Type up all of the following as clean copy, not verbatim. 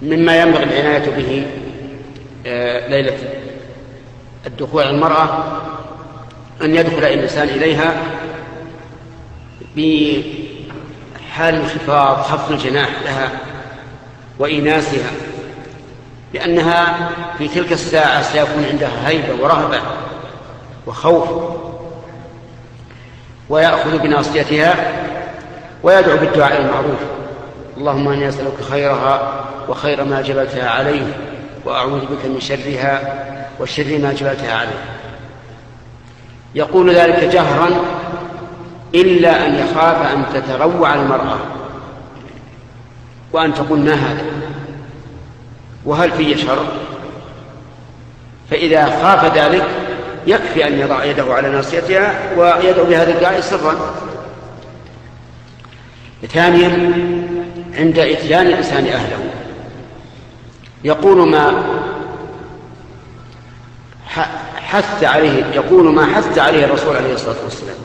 مما ينبغي العناية به ليلة الدخول على المرأة أن يدخل الإنسان إليها بحال انخفاض، خفض الجناح لها وإيناسها، لأنها في تلك الساعة سيكون عندها هيبة ورهبة وخوف، ويأخذ بناصيتها ويدعو بالدعاء المعروف: اللهم إني أسألك خيرها وخير ما جبلتها عليه، وأعوذ بك من شرها وشر ما جبلتها عليه. يقول ذلك جهرا إلا أن يخاف أن تتروع المرأة وأن تقول ما هذا وهل في شر، فإذا خاف ذلك يكفي أن يضع يده على ناصيتها ويدعو بهذا الدعاء سرا. ثانيا، عند إتيان الإنسان أهله يقول ما حث عليه الرسول عليه الصلاة والسلام: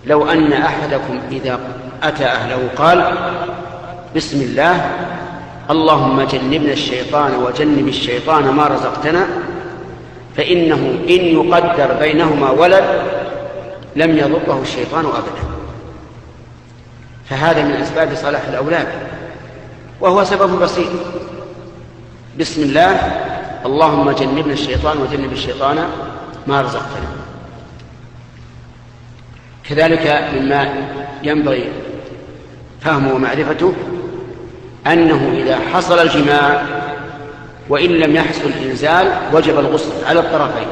لو أن أحدكم إذا أتى أهله قال: بسم الله، اللهم جنبنا الشيطان وجنب الشيطان ما رزقتنا، فإنه إن يقدر بينهما ولد لم يضره الشيطان أبدا. فهذا من أسباب صلاح الأولاد، وهو سبب بسيط: بسم الله، اللهم جنبنا الشيطان وجنب الشيطان ما رزقتنا. كذلك مما ينبغي فهمه ومعرفته أنه إذا حصل الجماع وإن لم يحصل الإنزال وجب الغسل على الطرفين،